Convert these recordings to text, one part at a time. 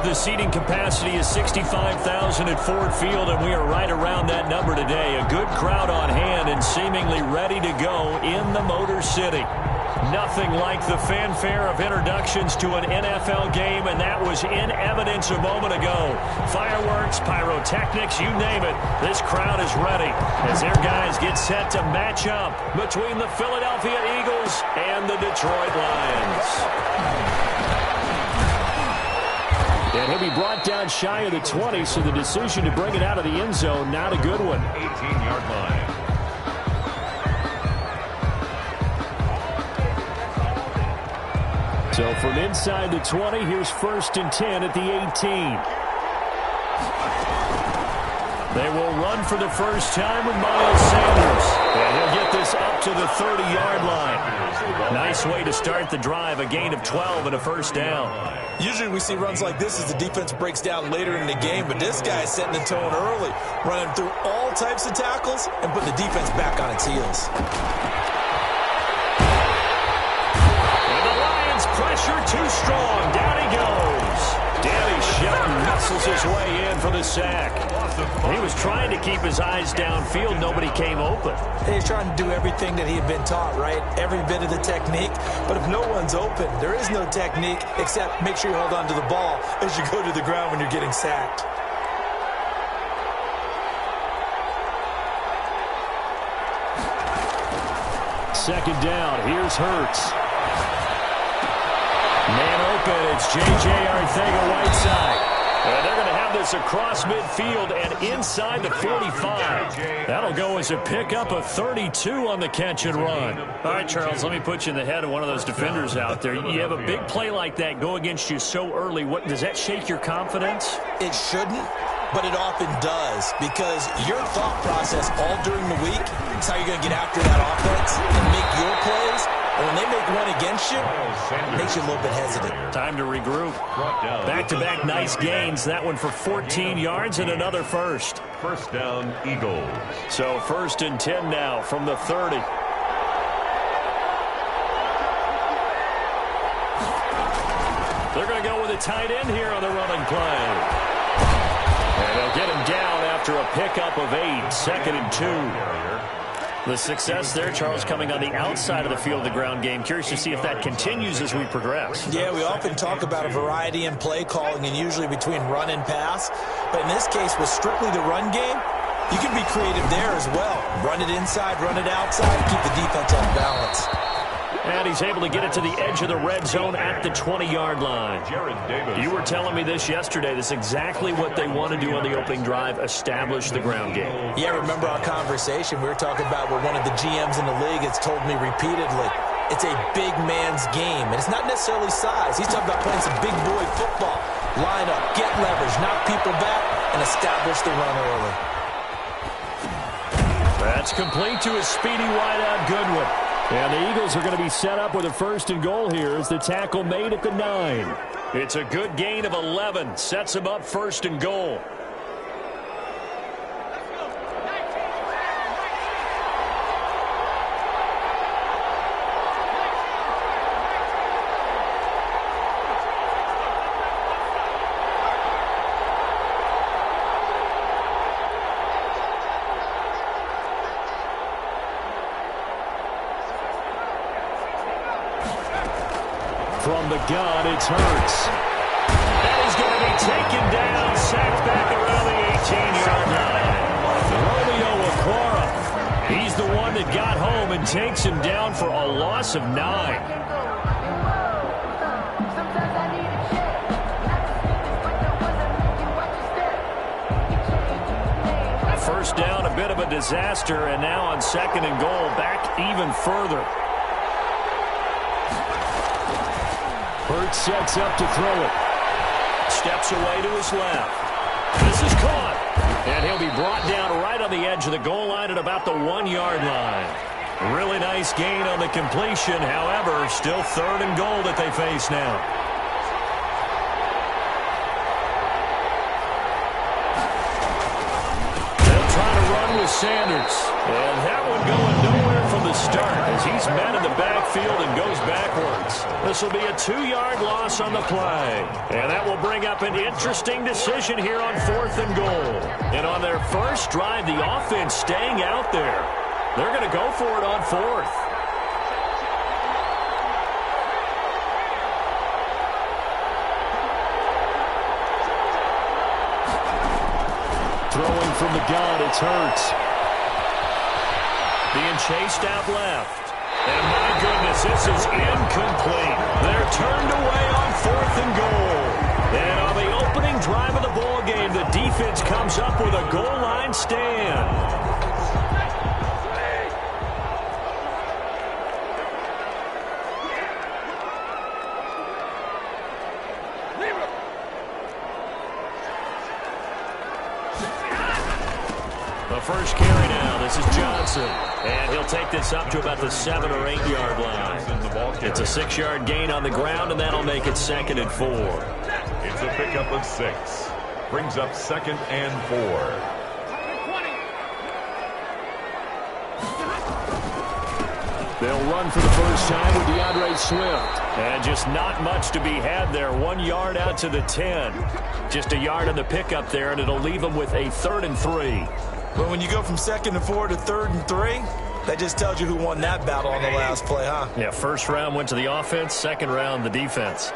the seating capacity is 65,000 at Ford Field, and we are right around that number today. A good crowd on hand and seemingly ready to go in the Motor City. Nothing like the fanfare of introductions to an NFL game, and that was in evidence a moment ago. Fireworks, pyrotechnics, you name it. This crowd is ready as their guys get set to match up between the Philadelphia Eagles and the Detroit Lions. And he'll be brought down shy of the 20, so the decision to bring it out of the end zone, not a good one. 18-yard line. So from inside the 20, here's 1st and 10 at the 18. They will run for the first time with Miles Sanders. And he'll get this up to the 30-yard line. Nice way to start the drive, a gain of 12 and a first down. Usually we see runs like this as the defense breaks down later in the game, but this guy is setting the tone early, running through all types of tackles and putting the defense back on its heels. Pressure too strong. Down he goes. Danny Shelton muscles his way in for the sack. He was trying to keep his eyes downfield. Nobody came open. He's trying to do everything that he had been taught, right? Every bit of the technique. But if no one's open, there is no technique except make sure you hold on to the ball as you go to the ground when you're getting sacked. Second down. Here's Hurts. Man open, it's J.J. Arcega-Whiteside. And they're going to have this across midfield and inside the 45. That'll go as a pickup of 32 on the catch and run. All right, Charles, let me put you in the head of one of those defenders out there. You have a big play like that go against you so early. Does that shake your confidence? It shouldn't, but it often does, because your thought process all during the week is how you're going to get after that offense and make your plays. And when they make one against you, it makes you a little bit hesitant. Time to regroup. Back-to-back nice gains. That one for 14 yards and another first. First down, Eagles. So 1st and 10 now from the 30. They're going to go with a tight end here on the running play. And they'll get him down after a pickup of 8. 2nd and 2. The success there, Charles, coming on the outside of the field of the ground game. Curious to see if that continues as we progress. Yeah, we often talk about a variety in play calling and usually between run and pass. But in this case, with strictly the run game, you can be creative there as well. Run it inside, run it outside, keep the defense off balance. And he's able to get it to the edge of the red zone at the 20-yard line. You were telling me this yesterday. This is exactly what they want to do on the opening drive, establish the ground game. Yeah, remember our conversation. We were talking about where one of the GMs in the league has told me repeatedly, it's a big man's game. And it's not necessarily size. He's talking about playing some big boy football. Line up, get leverage, knock people back, and establish the run early. That's complete to a speedy wideout Goodwin. And the Eagles are going to be set up with a 1st and goal here as the tackle made at the 9. It's a good gain of 11. Sets them up 1st and goal. From the gun, it's Hurts. And he's going to be taken down, sacked back around the 18-yard line. Romeo Okwara. He's the one that got home and takes him down for a loss of 9. First down, a bit of a disaster, and now on 2nd and goal, back even further. Hurts sets up to throw it. Steps away to his left. This is caught. And he'll be brought down right on the edge of the goal line at about the 1-yard line. Really nice gain on the completion. However, still 3rd and goal that they face now. They'll try to run with Sanders. And that one going nowhere from the start as he's met in the backfield and goes backwards. This will be a 2-yard loss on the play. And that will bring up an interesting decision here on 4th and goal. And on their first drive, the offense staying out there. They're going to go for it on 4th. Throwing from the gun, it's Hurts. Being chased out left. And my goodness, this is incomplete. They're turned away on 4th and goal. And on the opening drive of the ball game, the defense comes up with a goal line stand. The first carry now, this is Johnson. And he'll take this up to about the 7 or 8 yard line. It's a 6-yard gain on the ground, and that'll make it 2nd and 4. It's a pickup of 6. Brings up 2nd and 4. They'll run for the first time with DeAndre Swift. And just not much to be had there. 1 yard out to the 10. Just a yard on the pickup there, and it'll leave them with a 3rd and 3. But when you go from 2nd and 4 to 3rd and 3, that just tells you who won that battle on the last play, huh? Yeah, first round went to the offense, second round the defense.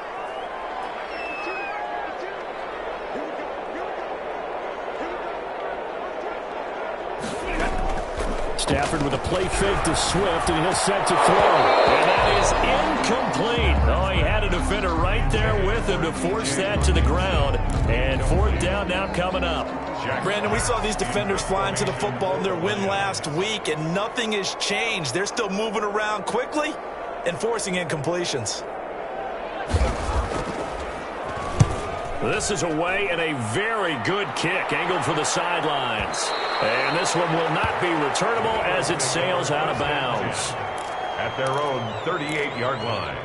Stafford with a play fake to Swift, and he'll set to throw. And that is incomplete. Oh, he had a defender right there with him to force that to the ground. And 4th down now coming up. Brandon, we saw these defenders flying to the football in their win last week, and nothing has changed. They're still moving around quickly and forcing incompletions. This is away and a very good kick angled for the sidelines. And this one will not be returnable as it sails out of bounds. At their own 38-yard line.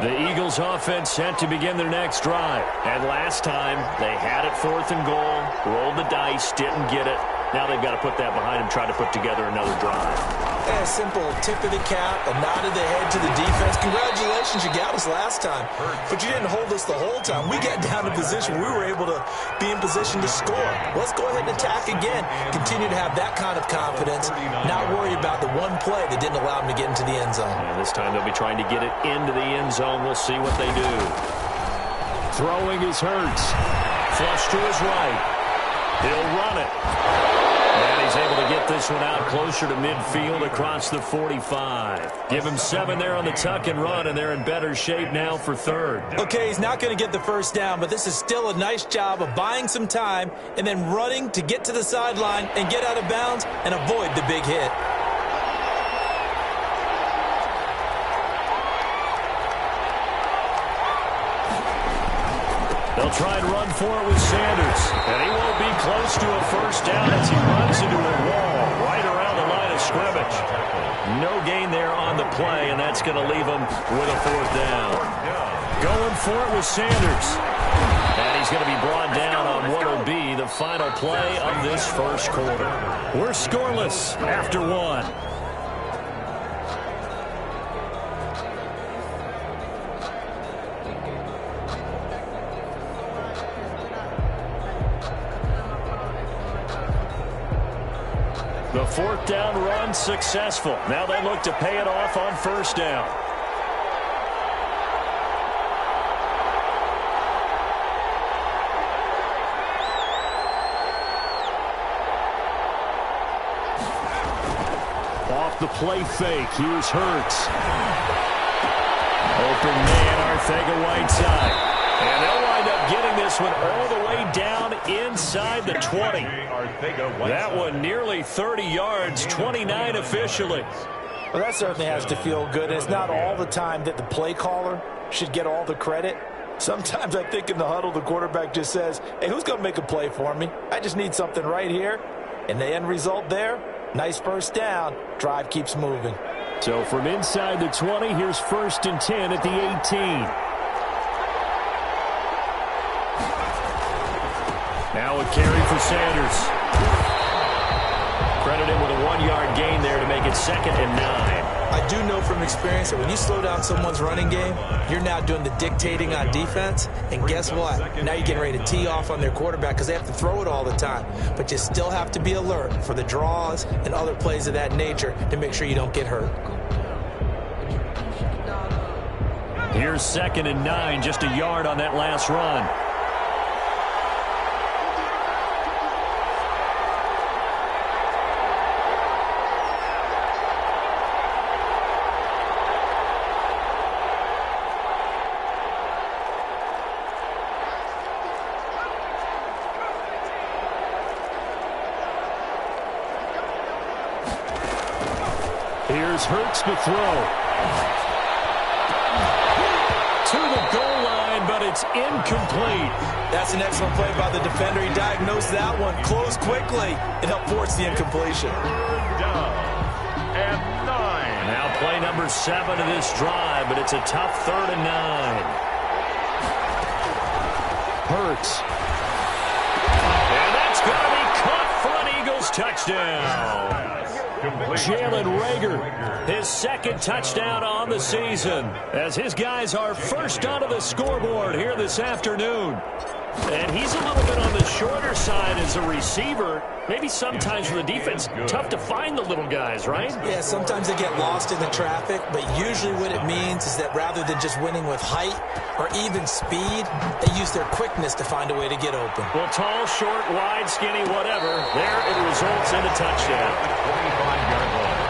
The Eagles offense set to begin their next drive. And last time they had it 4th and goal, rolled the dice, didn't get it. Now they've got to put that behind them, try to put together another drive. A simple tip of the cap, a nod of the head to the defense. Congratulations, you got us last time. But you didn't hold us the whole time. We got down to position. We were able to be in position to score. Let's go ahead and attack again. Continue to have that kind of confidence. Not worry about the one play that didn't allow them to get into the end zone. And this time they'll be trying to get it into the end zone. We'll see what they do. Throwing is Hurts. Flush to his right. He'll run it. And he's able to get this one out closer to midfield across the 45. Give him 7 there on the tuck and run, and they're in better shape now for 3rd. Okay, he's not going to get the first down, but this is still a nice job of buying some time and then running to get to the sideline and get out of bounds and avoid the big hit. They'll try and run for it with Sanders. And he won't be close to a first down as he runs into a wall right around the line of scrimmage. No gain there on the play, and that's going to leave him with a 4th down. Going for it with Sanders. And he's going to be brought down on what will be the final play of this first quarter. We're scoreless after 1. The 4th down run successful. Now they look to pay it off on first down. Off the play fake. Here's Hurts. Open man, Arcega-Whiteside. And they'll wind up getting this one all the way down inside the 20. That one nearly 30 yards, 29 officially. Well, that certainly has to feel good. It's not all the time that the play caller should get all the credit. Sometimes I think in the huddle, the quarterback just says, hey, who's going to make a play for me? I just need something right here. And the end result there, nice first down. Drive keeps moving. So from inside the 20, here's 1st and 10 at the 18. carry for Sanders. Credited with a 1-yard gain there to make it 2nd and 9. I do know from experience that when you slow down someone's running game, you're now doing the dictating on defense. And guess what? Now you're getting ready to tee off on their quarterback because they have to throw it all the time. But you still have to be alert for the draws and other plays of that nature to make sure you don't get hurt. Here's 2nd and 9, just a yard on that last run. Here's Hurts to throw. To the goal line, but it's incomplete. That's an excellent play by the defender. He diagnosed that one, closed quickly, and helped force the incompletion. Down and 9. Now play number 7 of this drive, but it's a tough 3rd and 9. Hurts. And that's going to be caught for an Eagles touchdown. Jalen Reagor, his 2nd touchdown on the season, as his guys are first onto the scoreboard here this afternoon. And he's a little bit on the shorter side as a receiver. Maybe sometimes for the defense, tough to find the little guys, right? Yeah, sometimes they get lost in the traffic, but usually what it means is that rather than just winning with height or even speed, they use their quickness to find a way to get open. Well, tall, short, wide, skinny, whatever, there it results in a touchdown. 25-yard line.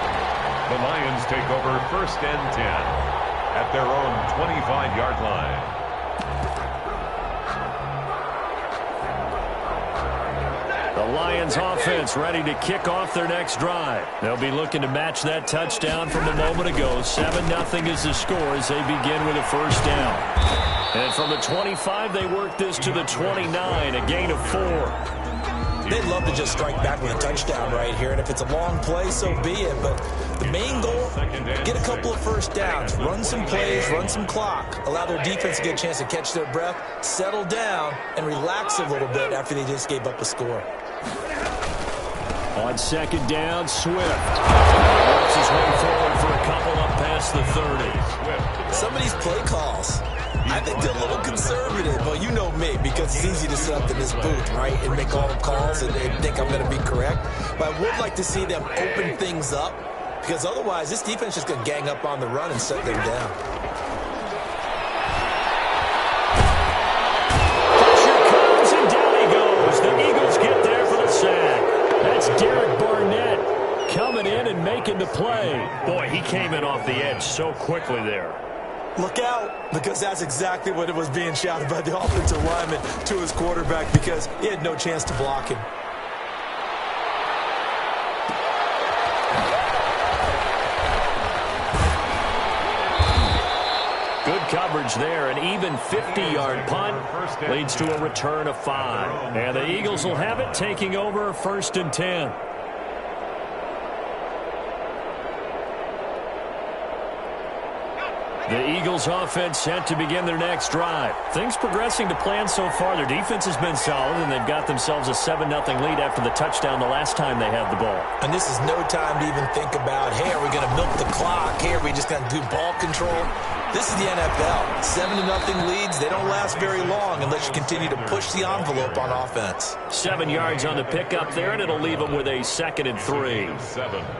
The Lions take over 1st and 10 at their own 25-yard line. The Lions offense ready to kick off their next drive. They'll be looking to match that touchdown from a moment ago. 7-0 is the score as they begin with a 1st down. And from the 25, they work this to the 29, a gain of 4. They'd love to just strike back with a touchdown right here, and if it's a long play, so be it. But the main goal, get a couple of 1st downs, run some plays, run some clock, allow their defense to get a chance to catch their breath, settle down, and relax a little bit after they just gave up a score. On 2nd down, Swift works his way forward for a couple up past the 30. Some of these play calls, I think they're a little conservative. Well, you know me, because it's easy to sit up in this booth, right, and make all the calls and think I'm going to be correct. But I would like to see them open things up, because otherwise this defense is just going to gang up on the run and shut them down. Pressure comes, and down he goes. The Eagles get there for the sack. That's Derek Barnett coming in and making the play. Boy, he came in off the edge so quickly there. Look out, because that's exactly what it was being shouted by the offensive lineman to his quarterback, because he had no chance to block him. Good coverage there. An even 50-yard punt leads to a return of 5. And the Eagles will have it, taking over 1st and 10. The Eagles offense set to begin their next drive. Things progressing to plan so far. Their defense has been solid, and they've got themselves a 7-0 lead after the touchdown the last time they had the ball. And this is no time to even think about, hey, are we going to milk the clock? Hey, are we just going to do ball control? This is the NFL. 7-0 leads, they don't last very long unless you continue to push the envelope on offense. 7 yards on the pickup there, and it'll leave them with a 2nd and 3.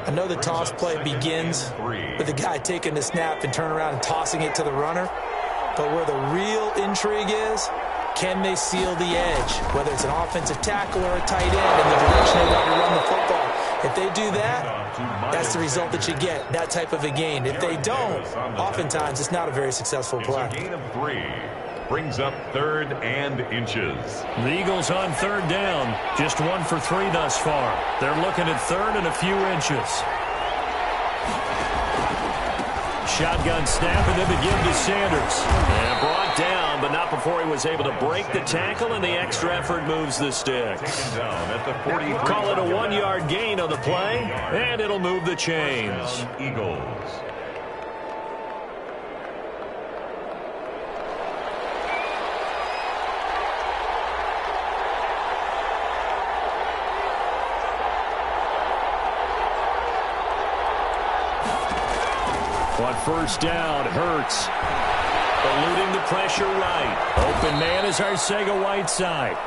I know the toss play begins with the guy taking the snap and turn around and tossing it to the runner. But where the real intrigue is, can they seal the edge? Whether it's an offensive tackle or a tight end in the direction they want to run the football. If they do that, that's the result that you get, that type of a gain. If they don't, oftentimes it's not a very successful play. It's a gain of 3. Brings up 3rd and inches. The Eagles on 3rd down. Just 1 for 3 thus far. They're looking at 3rd and a few inches. Shotgun snap, and then the give to Sanders. And brought down, but not before he was able to break the tackle, and the extra effort moves the sticks. Taken down at the 43. Call it a 1-yard gain on the play, and it'll move the chains. Eagles. On first down, Hurts. Eluding the pressure right. Open man is Arcega-Whiteside.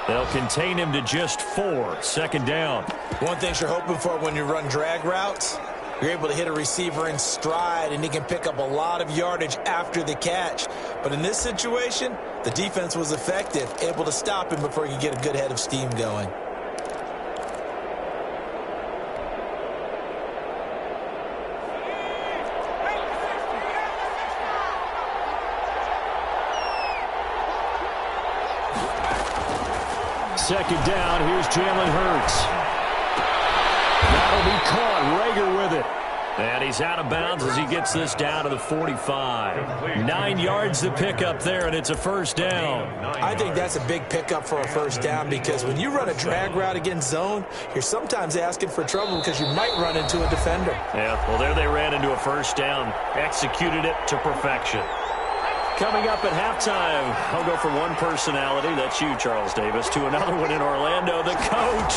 They'll contain him to just 4. Second down. One thing you're hoping for when you run drag routes, you're able to hit a receiver in stride, and he can pick up a lot of yardage after the catch. But in this situation, the defense was effective, able to stop him before he could get a good head of steam going. Second down, here's Jalen Hurts. That'll be caught. Rager with it. And he's out of bounds as he gets this down to the 45. 9 yards to pick up there, and it's a first down. I think that's a big pickup for a first down, because when you run a drag route against zone, you're sometimes asking for trouble because you might run into a defender. Yeah, well, there they ran into a first down. Executed it to perfection. Coming up at halftime, I'll go from one personality, that's you, Charles Davis, to another one in Orlando, the coach.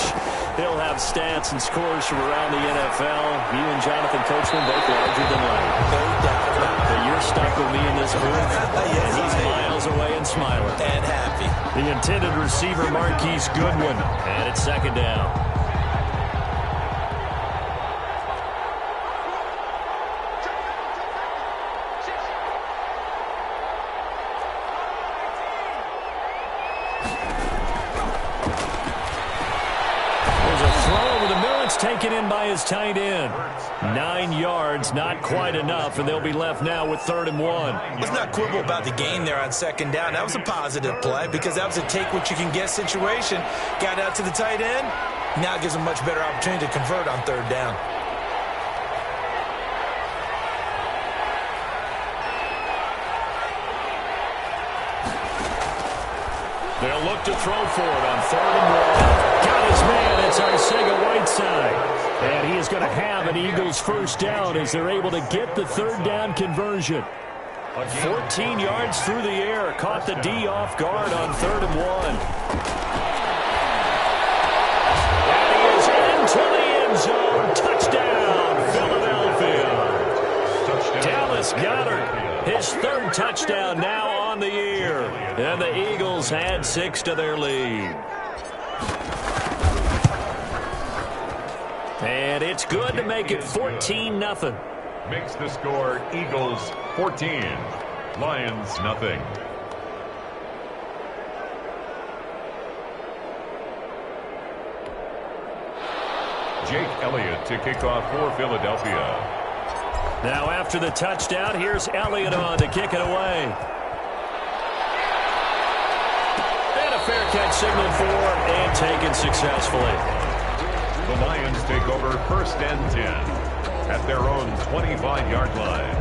He'll have stats and scores from around the NFL. You and Jonathan Coachman both larger than life. No doubt about it. But you're stuck with me in this booth, and he's miles away and smiling. And happy. The intended receiver, Marquise Goodwin, and it's second down. Taken in by his tight end. 9 yards, not quite enough, and they'll be left now with 3rd and 1. Let's not quibble about the gain there on second down. That was a positive play because that was a take-what-you-can-get situation. Got out to the tight end. Now it gives him much better opportunity to convert on 3rd down. They'll look to throw for it on 3rd and 1. Got his man. It's Arcega-Whiteside. And he is going to have an Eagles first down as they're able to get the 3rd down conversion. 14 yards through the air. Caught the D off guard on 3rd and 1. And he is into the end zone. Touchdown, Philadelphia. Dallas Goedert, his 3rd touchdown now on the year. And the Eagles add 6 to their lead. And it's good to make it 14-0. Makes the score Eagles 14, Lions nothing. Jake Elliott to kick off for Philadelphia. Now after the touchdown, here's Elliott on to kick it away. And a fair catch signaled for and taken successfully. The Lions take over 1st and 10 at their own 25-yard line.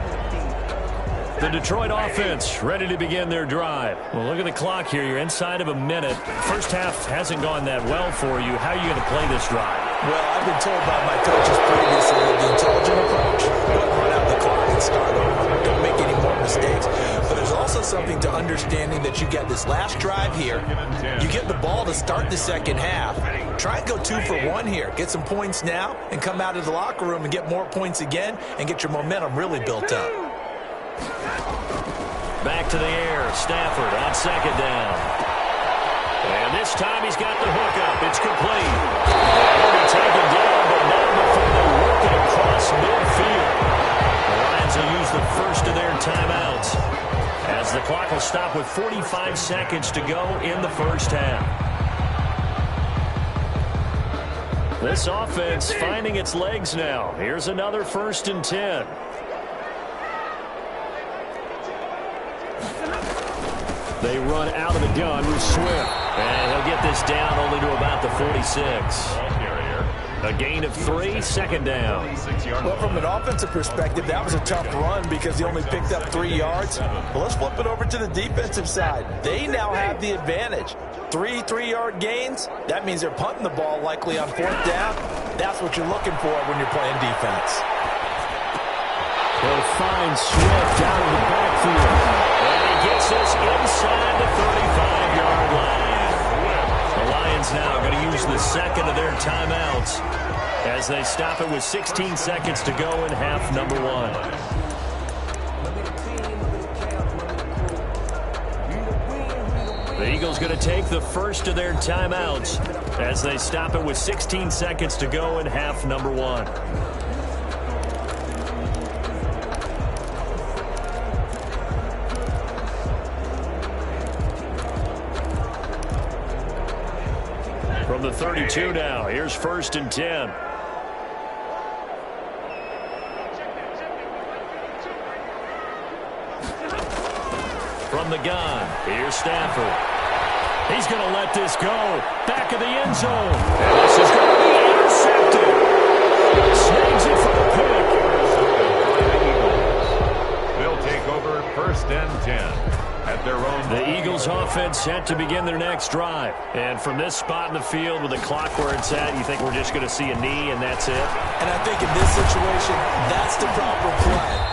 The Detroit offense ready to begin their drive. Well, look at the clock here. You're inside of a minute. First half hasn't gone that well for you. How are you going to play this drive? Well, I've been told by my coaches previously the intelligent approach. Don't run out the clock and start over. Don't make any more mistakes. But there's also something to understanding that you got this last drive here. You get the ball to start the second half. Try and go 2 for 1 here. Get some points now and come out of the locker room and get more points again and get your momentum really built up. Back to the air. Stafford on second down. And this time he's got the hookup. It's complete. He'll be taken down, but not before they work it across midfield. The Lions will use the first of their timeouts as the clock will stop with 45 seconds to go in the first half. This offense finding its legs now. Here's another 1st and 10. They run out of the gun with Swift. And he'll get this down only to about the 46. A gain of 3, second down. Well, from an offensive perspective, that was a tough run because he only picked up 3 yards. Well, let's flip it over to the defensive side. They now have the advantage. 3 3-yard gains. That means they're punting the ball likely on 4th down. That's what you're looking for when you're playing defense. They'll find Swift out of the backfield. And he gets this inside the 35-yard line. The Lions now going to use the second of their timeouts as they stop it with 16 seconds to go in half number 1. The Eagles going to take the first of their timeouts as they stop it with 16 seconds to go in half number 1. From the 32 now, here's 1st and 10. From the gun, here's Stafford. He's going to let this go. Back of the end zone. And this is going to be intercepted. Snags it for the pick. They'll take over 1st and 10 at their own. The Eagles offense set to begin their next drive. And from this spot in the field with the clock where it's at, you think we're just going to see a knee and that's it? And I think in this situation, that's the proper play.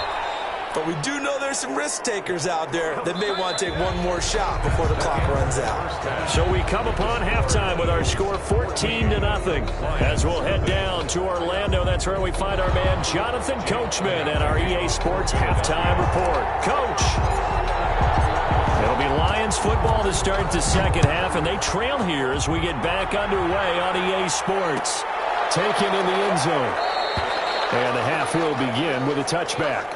But we do know there's some risk takers out there that may want to take one more shot before the clock runs out. So we come upon halftime with our score 14-0 as we'll head down to Orlando. That's where we find our man Jonathan Coachman and our EA Sports halftime report. Coach. It'll be Lions football to start the second half, and they trail here as we get back underway on EA Sports. Taken in the end zone. And the half will begin with a touchback.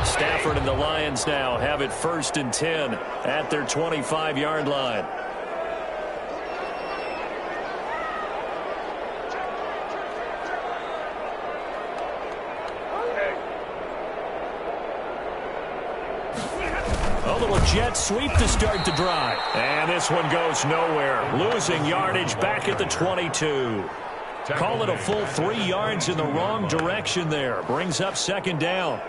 Stafford and the Lions now have it 1st and 10 at their 25-yard line. A little jet sweep to start the drive. And this one goes nowhere. Losing yardage back at the 22. Call it a full 3 yards in the wrong direction there. Brings up 2nd down.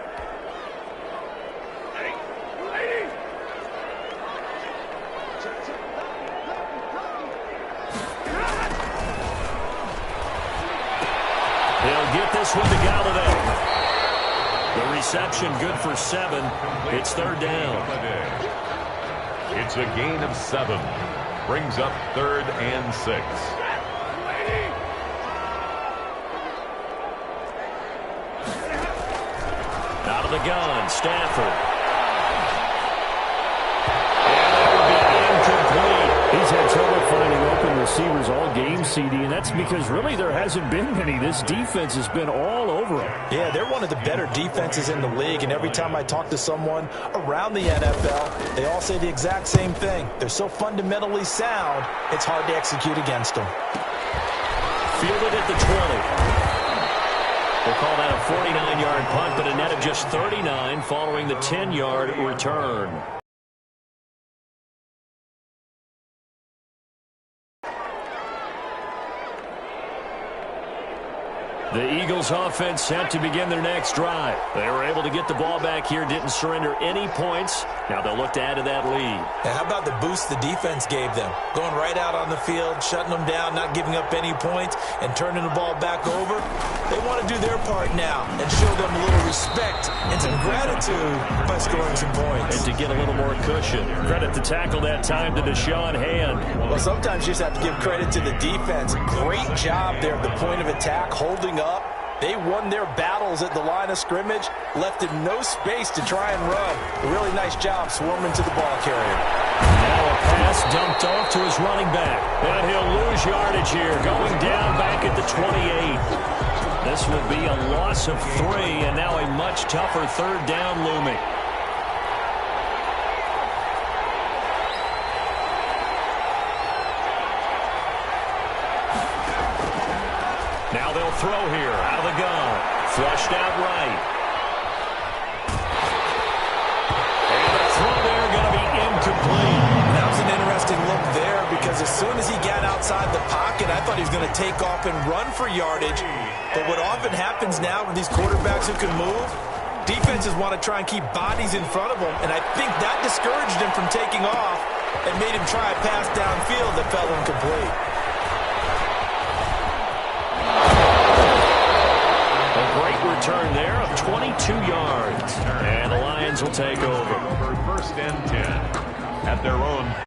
He'll get this one to Galladay. The reception good for 7. It's 3rd down. It's a gain of 7. Brings up 3rd and 6. Out of the gun, Stafford. And that would be incomplete. He's had trouble finding open receivers all game, CD, and that's because really there hasn't been many. This defense has been all over them. Yeah, they're one of the better defenses in the league, and every time I talk to someone around the NFL, they all say the exact same thing. They're so fundamentally sound, it's hard to execute against them. Fielded at the 20. We'll call that a 49-yard punt, but a net of just 39 following the 10-yard return. The Eagles offense set to begin their next drive. They were able to get the ball back here, didn't surrender any points. Now they'll look to add to that lead. And how about the boost the defense gave them? Going right out on the field, shutting them down, not giving up any points, and turning the ball back over. They want to do their part now and show them a little respect and some gratitude by scoring some points. And to get a little more cushion. Credit the tackle that time to Deshaun Hand. Well, sometimes you just have to give credit to the defense. Great job there at the point of attack, holding up. They won their battles at the line of scrimmage, left him no space to try and run. A really nice job swarming to the ball carrier. Now a pass dumped off to his running back. And he'll lose yardage here, going down back at the 28. This will be a loss of 3, and now a much tougher 3rd down looming. Now they'll throw here out of the gun. Flushed out right. And the throw there going to be incomplete. That was an interesting look there because as soon as he got outside the pocket, I thought he was going to take off and run for yardage. But what often happens now with these quarterbacks who can move, defenses want to try and keep bodies in front of them. And I think that discouraged him from taking off and made him try a pass downfield that fell incomplete. Return there of 22 yards. And the Lions will take over. 1st and 10 at their own